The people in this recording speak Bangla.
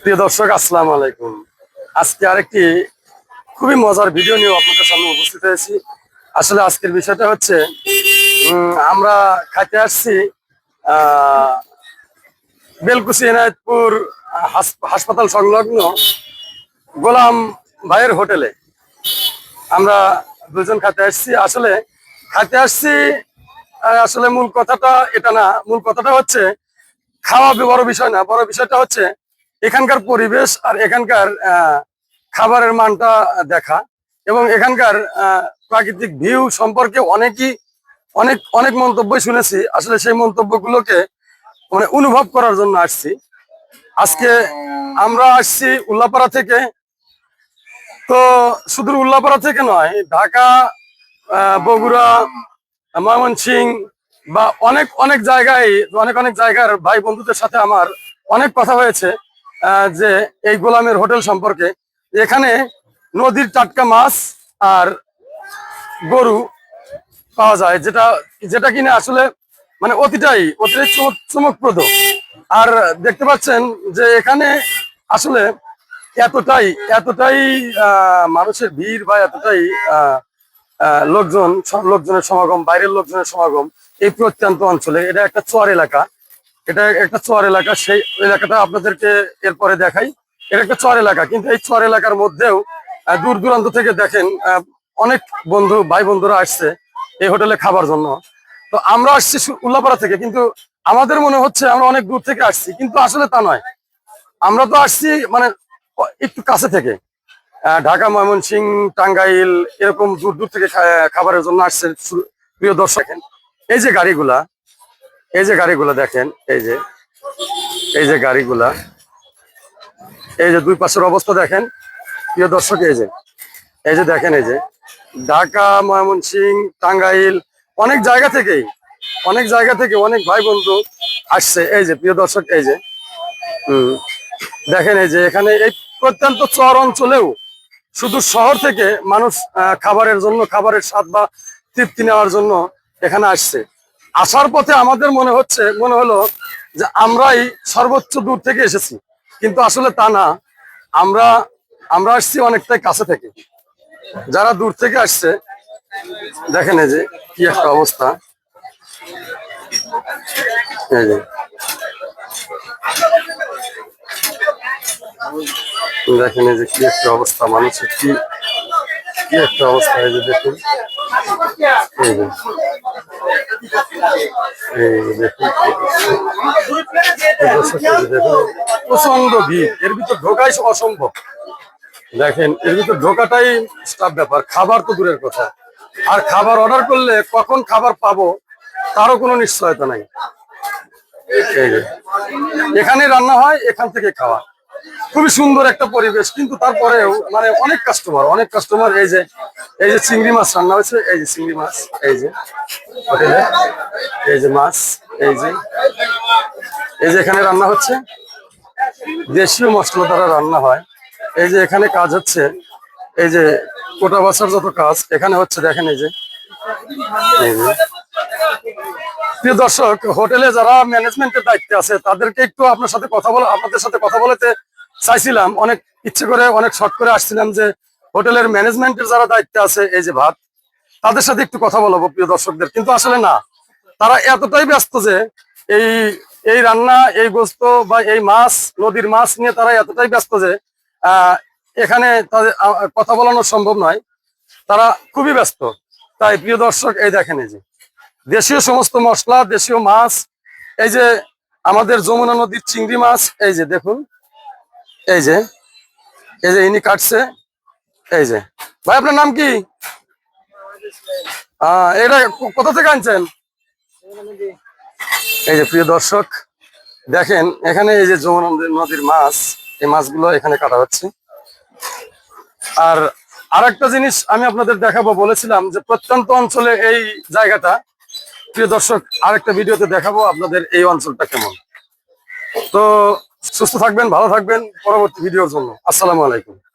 প্রিয় দর্শক, আসসালামু আলাইকুম। আজকে আরেকটি খুবই মজার ভিডিও নিয়ে আপনাদের সামনে উপস্থিত হয়েছি। আসলে আজকের বিষয়টা হচ্ছে আমরা খাইতে আসছি বেলকুচি এনায়েতপুর হাসপাতাল সংলগ্ন গোলাম ভাইয়ের হোটেলে। আমরা দুজন খাইতে আসছি। আসলে খাইতে আসছি, আসলে মূল কথাটা এটা না। মূল কথাটা হচ্ছে খাওয়া বড় বিষয় না, বড় বিষয়টা হচ্ছে এখানকার পরিবেশ আর এখানকার খাবারের মানটা দেখা, এবং এখানকার প্রাকৃতিক ভিউ সম্পর্কে অনেক অনেক মন্তব্যই শুনেছি। আসলে সেই মন্তব্যগুলোকে মানে অনুভব করার জন্য আসছি। আজকে আমরা আসছি উল্লাপাড়া থেকে। তো শুধু উল্লাপাড়া থেকে নয়, ঢাকা, বগুড়া, ময়মনসিংহ বা অনেক অনেক জায়গায়, অনেক অনেক জায়গার ভাই বন্ধুদের সাথে আমার অনেক কথা হয়েছে যে এই গোলামের হোটেল সম্পর্কে। এখানে নদীর টাটকা মাছ আর গরু পাওয়া যায়, যেটা যেটা কিনা আসলে মানে অতিটাই চমকপ্রদ। আর দেখতে পাচ্ছেন যে এখানে আসলে এতটাই এতটাই মানুষের ভিড় বা এতটাই লোকজনের সমাগম, বাইরের লোকজনের সমাগম এই প্রত্যন্ত অঞ্চলে। এটা একটা চর এলাকা, এটা একটা চর এলাকা। সেই এলাকাটা আপনাদেরকে এরপরে দেখাই। এটা একটা চর এলাকা, কিন্তু এই চর এলাকার মধ্যেও দূর দূরান্ত থেকে দেখেন অনেক ভাই বন্ধুরা আসছে এই হোটেলে খাবার জন্য। তো আমরা আসছি উল্লাপাড়া থেকে, কিন্তু আমাদের মনে হচ্ছে আমরা অনেক দূর থেকে আসছি, কিন্তু আসলে তা নয়। আমরা তো আসছি মানে একটু কাছে থেকে। ঢাকা, ময়মনসিংহ, টাঙ্গাইল এরকম দূর দূর থেকে খাবারের জন্য আসছে। প্রিয় দর্শক, এই যে গাড়িগুলা, এই যে গাড়িগুলা দেখেন, এই যে গাড়িগুলা, এই যে দুই পাশের অবস্থা দেখেন প্রিয় দর্শক। এই যে দেখেন, এই যে ঢাকা, ময়মনসিংহ, টাঙ্গাইল অনেক জায়গা থেকেই, অনেক জায়গা থেকে অনেক ভাই বন্ধু আসছে। এই যে প্রিয় দর্শক, এই যে দেখেন, এই যে এখানে এই প্রত্যন্ত চর অঞ্চলেও শুধু শহর থেকে মানুষ খাবারের জন্য, খাবারের স্বাদ বা তৃপ্তি নেওয়ার জন্য এখানে আসছে। আসার পথে আমাদের মনে হলো যে আমরাই সর্বোচ্চ দূর থেকে এসেছি, কিন্তু আসলে তা না। আমরা আমরা আসছি অনেকটাই কাছে থেকে। যারা দূর থেকে আসছে দেখেন, এই যে কি একটা অবস্থা। এই যে দেখেন, এই যে কি একটা অবস্থা, মানুষের কি কি একটা অবস্থা। এই যে দেখুন, এই যে দেখুন প্রচন্ড ভিড়, এর ভিতর ঢোকাই অসম্ভব। দেখেন, এর ভিতর ঢোকাটাই স্টাফ ব্যাপার, খাবার তো দূরের কথা। আর খাবার অর্ডার করলে কখন খাবার পাবো তারও কোনো নিশ্চয়তা নাই। এখানে রান্না হয়, এখান থেকে খাওয়া। খুবই সুন্দর একটা পরিবেশ, কিন্তু তারপরেও মানে অনেক কাস্টমার। এই যে চিংড়ি মাছ রান্না হয়েছে, এই যে চিংড়ি মাছ, এই যে হোটেলে, এই যে মাছ, এই যে এখানে রান্না হচ্ছে দেশীয় মশলা দ্বারা রান্না হয়। এই যে এখানে কাজ হচ্ছে, এই যে কোটা বাছার যত কাজ এখানে হচ্ছে দেখেন। এই যে প্রিয় দর্শক, হোটেলে যারা ম্যানেজমেন্টের দায়িত্বে আছে তাদেরকে একটু আপনাদের সাথে কথা বলতে চাইছিলাম। অনেক ইচ্ছে করে, অনেক শর্ট করে আসছিলাম যে হোটেলের ম্যানেজমেন্টের যারা দায়িত্বে আছে, এই যে ভাত, তাদের সাথে একটু কথা বলবো প্রিয় দর্শকদের, কিন্তু আসলে না। তারা এতটাই ব্যস্ত যে এই এই রান্না, এই গোস্ত বা এই মাছ, নদীর মাছ নিয়ে তারা এতটাই ব্যস্ত যে এখানে তাদের কথা বলানো সম্ভব নয়। তারা খুবই ব্যস্ত। তাই প্রিয় দর্শক, এই দেখেন, এই যে দেশীয় সমস্ত মশলা, দেশীয় মাছ, এই যে আমাদের যমুনা নদীর চিংড়ি মাছ, এই যে দেখুন, এই যে ইনি কাটছে। এই যে ভাই, আপনার নাম কি? এটা কোথা থেকে আনছেন? এই যে প্রিয় দর্শক দেখেন, এখানে এই যে যমুনা নদীর মাছ, এই মাছগুলো এখানে কাটা হচ্ছে। আর আরেকটা জিনিস আমি আপনাদের দেখাবো বলেছিলাম, যে প্রত্যন্ত অঞ্চলে এই জায়গাটা। প্রিয় দর্শক, আরেকটা ভিডিওতে দেখাবো আপনাদের এই অঞ্চলটা কেমন। তো সুস্থ থাকবেন, ভালো থাকবেন পরবর্তী ভিডিওর জন্য। আসসালামু আলাইকুম।